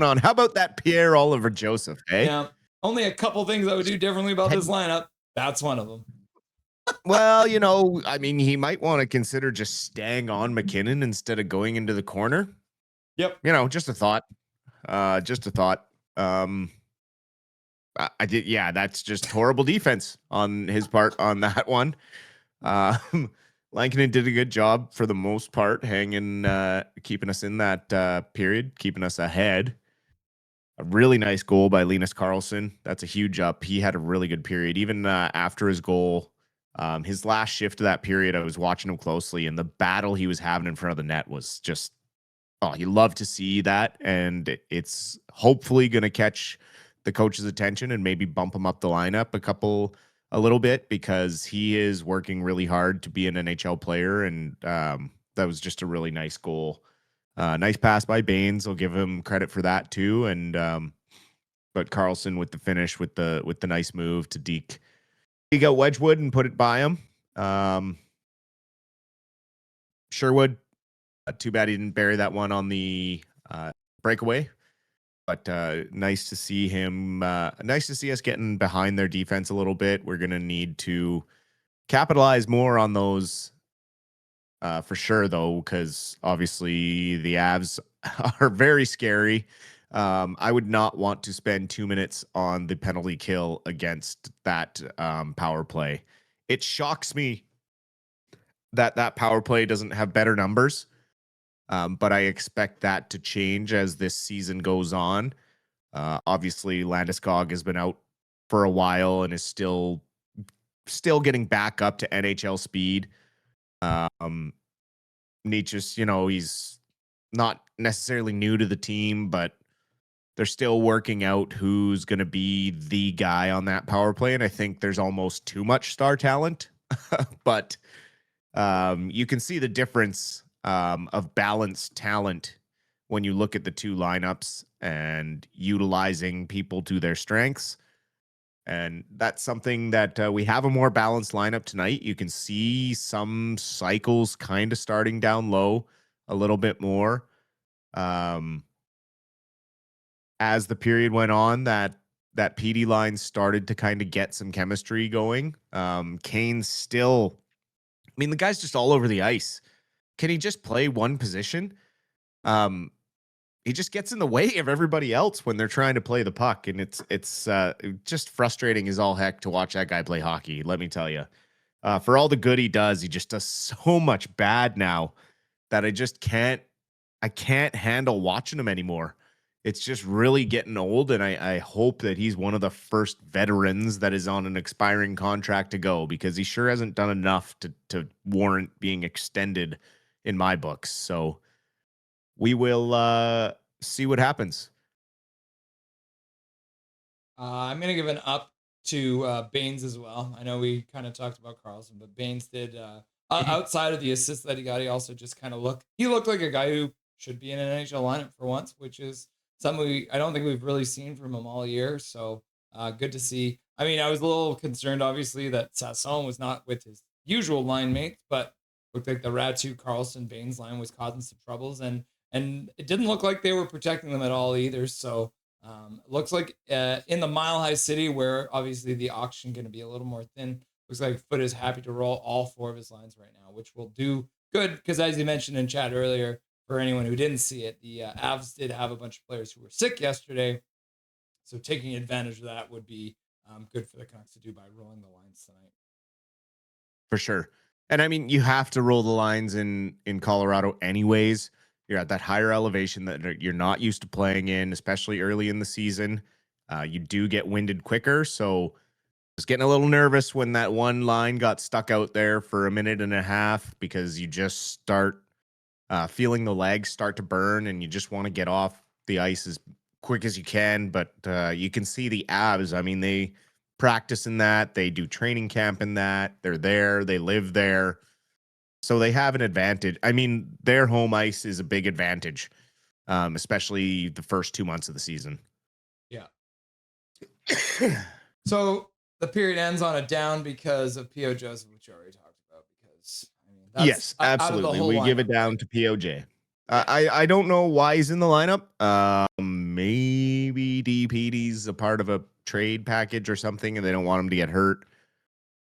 on? How about that Pierre-Olivier Joseph, hey? Yeah. Only a couple things I would do differently about this lineup. That's one of them. Well, I mean, he might want to consider just staying on McKinnon instead of going into the corner. Yep. Just a thought. Just a thought. I did. Yeah, that's just horrible defense on his part on that one. Lankinen did a good job for the most part, keeping us in that period, keeping us ahead. A really nice goal by Linus Karlsson. That's a huge up. He had a really good period. Even after his goal, his last shift of that period, I was watching him closely, and the battle he was having in front of the net was just, you love to see that. And it's hopefully going to catch the coach's attention and maybe bump him up the lineup a little bit, because he is working really hard to be an NHL player. And that was just a really nice goal. Nice pass by Baines. I'll give him credit for that too. And but Karlsson with the finish, with the nice move to deke out Wedgwood and put it by him. Sherwood, too bad he didn't bury that one on the breakaway. But nice to see him. Nice to see us getting behind their defense a little bit. We're gonna need to capitalize more on those. For sure, though, because obviously the Avs are very scary. I would not want to spend 2 minutes on the penalty kill against that power play. It shocks me that power play doesn't have better numbers, but I expect that to change as this season goes on. Obviously, Landeskog has been out for a while and is still getting back up to NHL speed. Nietzsche's, he's not necessarily new to the team, but they're still working out who's going to be the guy on that power play. And I think there's almost too much star talent, but you can see the difference of balanced talent when you look at the two lineups and utilizing people to their strengths. And that's something that we have a more balanced lineup tonight. You can see some cycles kind of starting down low a little bit more. As the period went on, that PD line started to kind of get some chemistry going. Kane still, I mean, the guy's just all over the ice. Can he just play one position? He just gets in the way of everybody else when they're trying to play the puck. And it's just frustrating as all heck to watch that guy play hockey. Let me tell you, for all the good he does just so much bad now that I can't handle watching him anymore. It's just really getting old. And I hope that he's one of the first veterans that is on an expiring contract to go, because he sure hasn't done enough to warrant being extended in my books. So we will see what happens. I'm going to give an up to Baines as well. I know we kind of talked about Karlsson, but Baines did, outside of the assist that he got, he also just kind of looked like a guy who should be in an NHL lineup for once, which is something I don't think we've really seen from him all year. So good to see. I mean, I was a little concerned, obviously, that Sasson was not with his usual line mates, but looked like the Ratu, Karlsson, Baines line was causing some troubles. And it didn't look like they were protecting them at all either. So it looks like in the Mile High City, where obviously the auction going to be a little more thin, looks like Foote is happy to roll all four of his lines right now, which will do good, because as you mentioned in chat earlier, for anyone who didn't see it, the Avs did have a bunch of players who were sick yesterday. So taking advantage of that would be good for the Canucks to do by rolling the lines tonight. For sure. And I mean, you have to roll the lines in Colorado anyways. You're at that higher elevation that you're not used to playing in, especially early in the season. You do get winded quicker. So just getting a little nervous when that one line got stuck out there for a minute and a half, because you just start feeling the legs start to burn and you just want to get off the ice as quick as you can. But you can see the Avs. I mean, they practice in that. They do training camp in that. They're there. They live there. So they have an advantage. I mean, their home ice is a big advantage, especially the first 2 months of the season. Yeah. So the period ends on a down because of P.O. Joseph, which you already talked about. Because I mean, that's yes, absolutely. We give it down to POJ. Yeah. I don't know why he's in the lineup. Maybe DPD's a part of a trade package or something, and they don't want him to get hurt.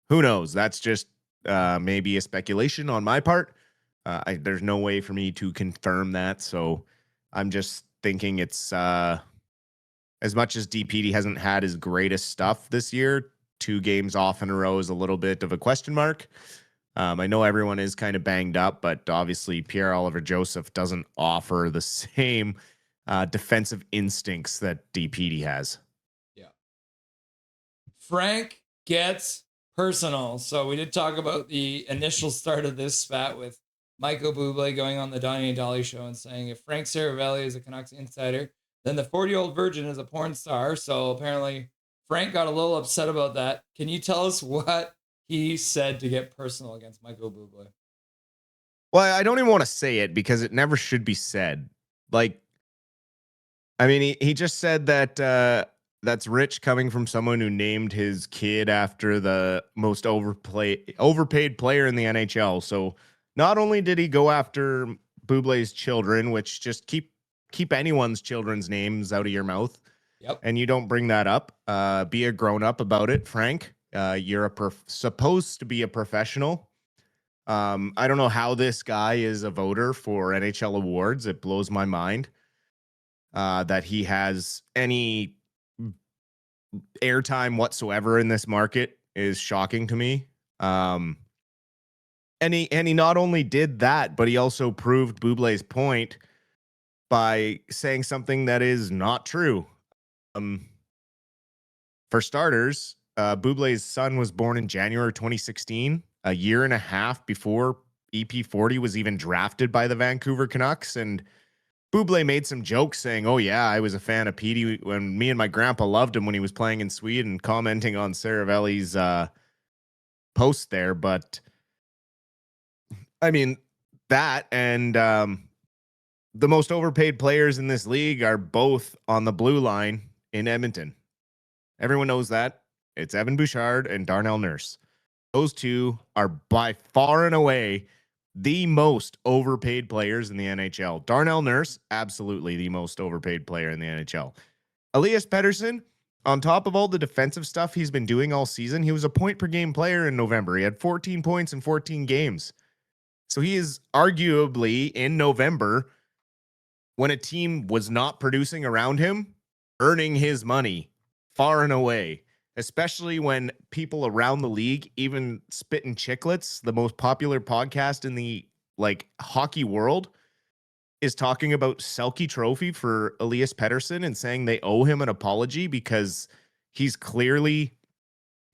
Who knows? That's just maybe a speculation on my part. There's no way for me to confirm that, so I'm just thinking it's as much as DPD hasn't had his greatest stuff this year, 2 games off in a row is a little bit of a question mark. I know everyone is kind of banged up, but obviously Pierre-Olivier Joseph doesn't offer the same defensive instincts that DPD has. Yeah. Frank gets personal. So we did talk about the initial start of this spat with Michael Bublé going on the Donnie and Dolly show and saying if Frank Seravalli is a Canucks insider, then the 40-year-old virgin is a porn star. So apparently Frank got a little upset about that. Can you tell us what he said to get personal against Michael Bublé? Well, I don't even want to say it because it never should be said. Like, I mean, he just said that that's rich coming from someone who named his kid after the most overpaid player in the NHL. So not only did he go after Bublé's children, which just keep anyone's children's names out of your mouth. Yep. And you don't bring that up. Be a grown up about it, Frank. You're supposed to be a professional. I don't know how this guy is a voter for NHL awards. It blows my mind that he has any airtime whatsoever in this market is shocking to me. And he not only did that, but he also proved Bublé's point by saying something that is not true. For starters, Bublé's son was born in January 2016, a year and a half before EP40 was even drafted by the Vancouver Canucks. And Bublé made some jokes saying, oh, yeah, I was a fan of Petey when me and my grandpa loved him when he was playing in Sweden, commenting on Seravalli's post there. But, I mean, that and the most overpaid players in this league are both on the blue line in Edmonton. Everyone knows that. It's Evan Bouchard and Darnell Nurse. Those two are by far and away the most overpaid players in the NHL. Darnell Nurse, absolutely the most overpaid player in the NHL. Elias Pettersson, on top of all the defensive stuff he's been doing all season, he was a point per game player in November. He had 14 points in 14 games. So he is arguably in November, when a team was not producing around him, earning his money far and away, especially when people around the league, even Spittin' Chicklets, the most popular podcast in the hockey world, is talking about Selke Trophy for Elias Pettersson and saying they owe him an apology because he's clearly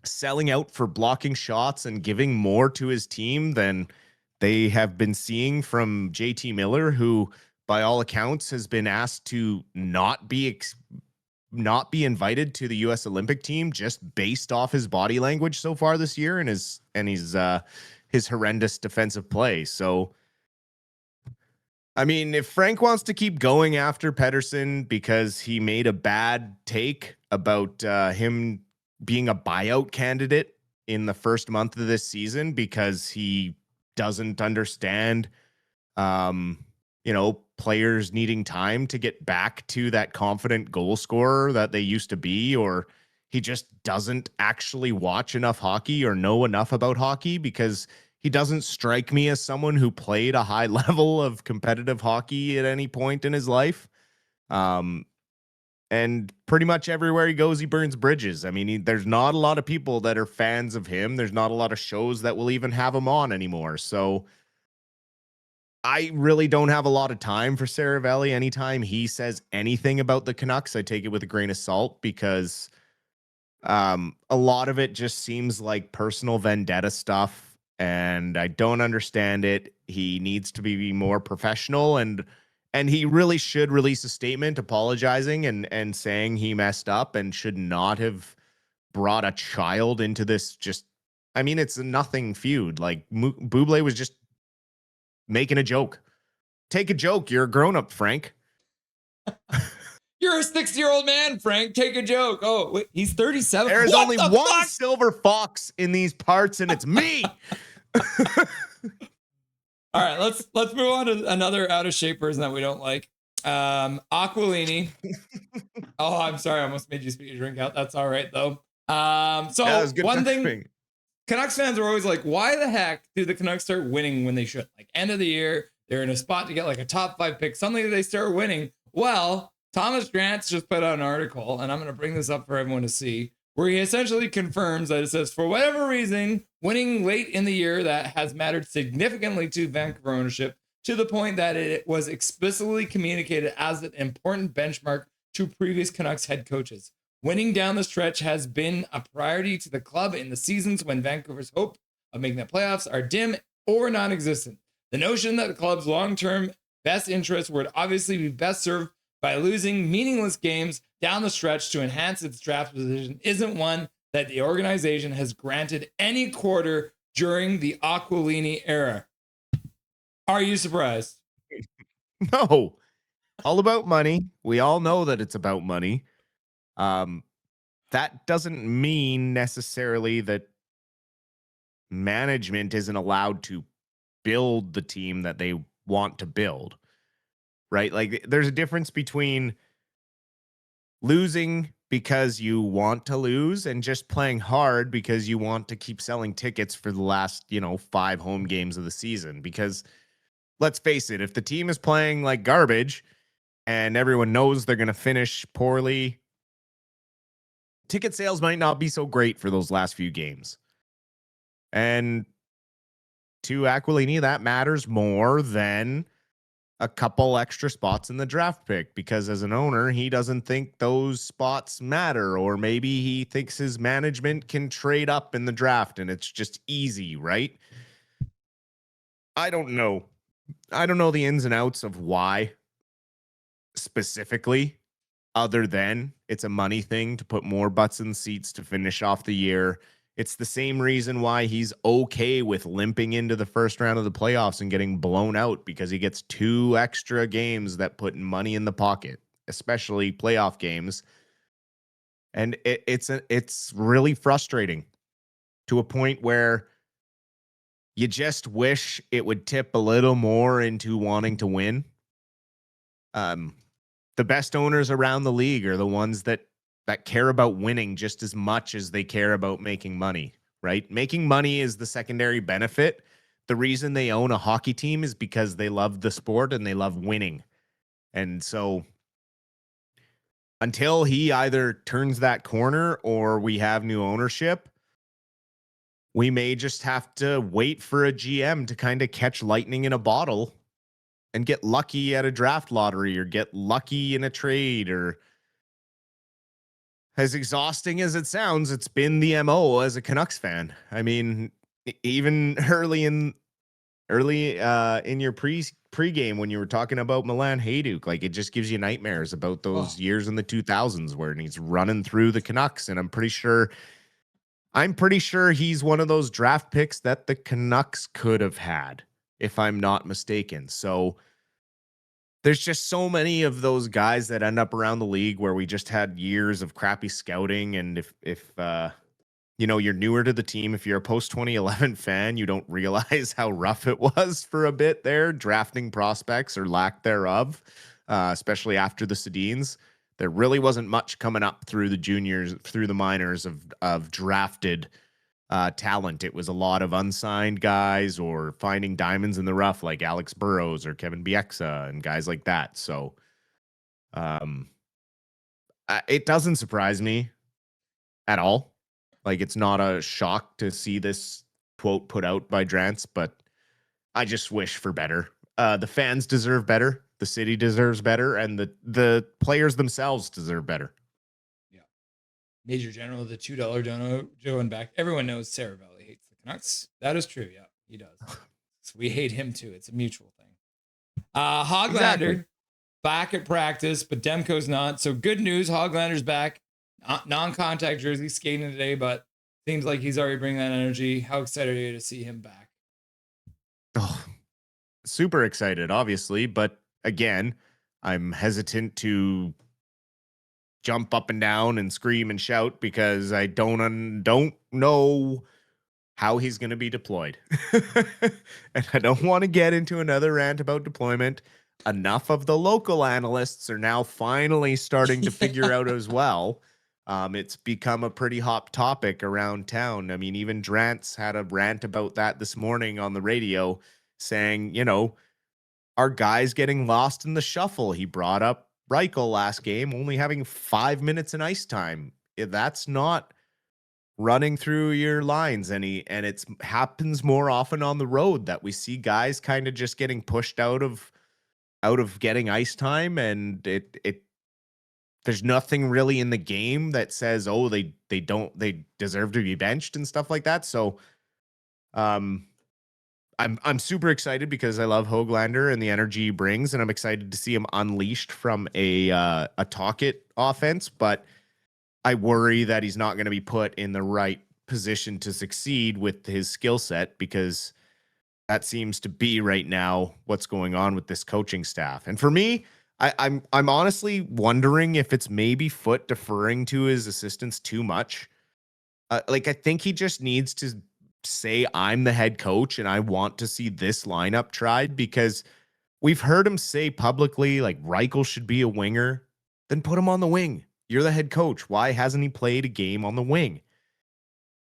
selling out for blocking shots and giving more to his team than they have been seeing from JT Miller, who by all accounts has been asked to not be invited to the U.S. Olympic team just based off his body language so far this year and his horrendous defensive play. So, I mean, if Frank wants to keep going after Pettersson because he made a bad take about him being a buyout candidate in the first month of this season because he doesn't understand, players needing time to get back to that confident goal scorer that they used to be, or he just doesn't actually watch enough hockey or know enough about hockey, because he doesn't strike me as someone who played a high level of competitive hockey at any point in his life. And pretty much everywhere he goes, he burns bridges. I mean, there's not a lot of people that are fans of him. There's not a lot of shows that will even have him on anymore. So I really don't have a lot of time for Seravalli. Anytime he says anything about the Canucks, I take it with a grain of salt, because a lot of it just seems like personal vendetta stuff, and I don't understand it. He needs to be more professional, and he really should release a statement apologizing and saying he messed up and should not have brought a child into this. It's a nothing feud. Like, Bublé was just making a joke. Take a joke. You're a grown-up, Frank. You're a 60-year-old man, Frank. Take a joke. Oh, wait, he's 37. There's only one silver fox in these parts, and it's me. All right, let's move on to another out of shape person that we don't like. Aquilini. Oh, I'm sorry, I almost made you spit your drink out. That's all right though. That So was good one thing, timing. Canucks fans are always like, why the heck do the Canucks start winning when they should? Like end of the year, they're in a spot to get like a top 5 pick. Suddenly they start winning. Well, Thomas Drance just put out an article, and I'm going to bring this up for everyone to see, where he essentially confirms that it says, for whatever reason, winning late in the year that has mattered significantly to Vancouver ownership to the point that it was explicitly communicated as an important benchmark to previous Canucks head coaches. Winning down the stretch has been a priority to the club in the seasons when Vancouver's hope of making the playoffs are dim or non-existent. The notion that the club's long-term best interests would obviously be best served by losing meaningless games down the stretch to enhance its draft position isn't one that the organization has granted any quarter during the Aquilini era. Are you surprised? No, all about money. We all know that it's about money. That doesn't mean necessarily that management isn't allowed to build the team that they want to build, right? Like there's a difference between losing because you want to lose and just playing hard because you want to keep selling tickets for the last, 5 home games of the season. Because let's face it, if the team is playing like garbage and everyone knows they're going to finish poorly, ticket sales might not be so great for those last few games. And to Aquilini, that matters more than a couple extra spots in the draft pick, because as an owner, he doesn't think those spots matter, or maybe he thinks his management can trade up in the draft and it's just easy, right? I don't know. I don't know the ins and outs of why specifically, other than it's a money thing to put more butts in seats to finish off the year. It's the same reason why he's okay with limping into the first round of the playoffs and getting blown out, because he gets 2 extra games that put money in the pocket, especially playoff games. And it's really frustrating to a point where you just wish it would tip a little more into wanting to win. The best owners around the league are the ones that care about winning just as much as they care about making money, right? Making money is the secondary benefit. The reason they own a hockey team is because they love the sport and they love winning. And so until he either turns that corner or we have new ownership, we may just have to wait for a GM to kind of catch lightning in a bottle and get lucky at a draft lottery or get lucky in a trade. Or, as exhausting as it sounds, it's been the MO as a Canucks fan. I mean, even early in your pregame when you were talking about Milan Hajduk, like it just gives you nightmares about those years in the 2000s where he's running through the Canucks. And I'm pretty sure he's one of those draft picks that the Canucks could have had, if I'm not mistaken. So there's just so many of those guys that end up around the league where we just had years of crappy scouting. And if you're newer to the team, if you're a post 2011 fan, you don't realize how rough it was for a bit there, drafting prospects or lack thereof, especially after the Sedins. There really wasn't much coming up through the juniors, through the minors of drafted talent. It was a lot of unsigned guys or finding diamonds in the rough like Alex Burrows or Kevin Bieksa and guys like that. So it doesn't surprise me at all. Like, it's not a shock to see this quote put out by Drance, but I just wish for better. The fans deserve better. The city deserves better. And the players themselves deserve better. Yeah. Major General of the $2 dono, Joe and back. Everyone knows Seravalli hates the Canucks. That is true. Yeah, he does. So we hate him too. It's a mutual thing. Höglander Exactly. back at practice, but Demko's not. So good news. Höglander's back. Non-contact jersey skating today, but seems like he's already bringing that energy. How excited are you to see him back? Oh, super excited, obviously. But again, I'm hesitant to jump up and down and scream and shout because I don't know how he's going to be deployed. And I don't want to get into another rant about deployment. Enough of the local analysts are now finally starting to figure out as well. It's become a pretty hot topic around town. I mean, even Drance had a rant about that this morning on the radio, saying, you know, our guys getting lost in the shuffle. He brought up Reichel last game, only having 5 minutes in ice time. That's not running through your lines, and it's happens more often on the road that we see guys kind of just getting pushed out of getting ice time, and it there's nothing really in the game that says, oh, they deserve to be benched and stuff like that. So I'm super excited because I love Höglander and the energy he brings, and I'm excited to see him unleashed from a Talkit offense, but I worry that he's not going to be put in the right position to succeed with his skill set, because that seems to be right now what's going on with this coaching staff. And for me, I'm honestly wondering if it's maybe Foote deferring to his assistants too much. Like, I think he just needs to say, I'm the head coach and I want to see this lineup tried, because we've heard him say publicly, like, Reichel should be a winger. Then put him on the wing. You're the head coach. Why hasn't he played a game on the wing?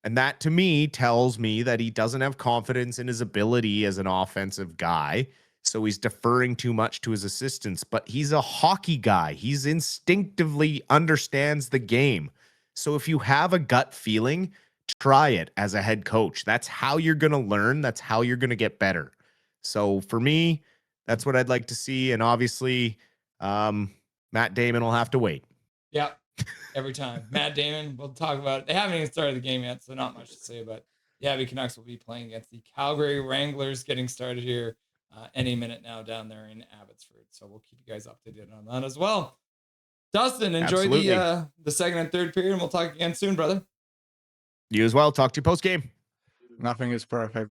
And that, to me, tells me that he doesn't have confidence in his ability as an offensive guy. So he's deferring too much to his assistants. But he's a hockey guy. He's instinctively understands the game. So if you have a gut feeling, try it as a head coach. That's how you're going to learn. That's how you're going to get better. So for me, that's what I'd like to see. And obviously, Matt Damon will have to wait. Yeah, every time. Matt Damon, we'll talk about it. They haven't even started the game yet, so not much to say. But yeah, the Canucks will be playing against the Calgary Wranglers, getting started here any minute now down there in Abbotsford. So we'll keep you guys updated on that as well. Dustin, enjoy the second and third period, and we'll talk again soon, brother. You as well. Talk to you post game. Nothing is perfect.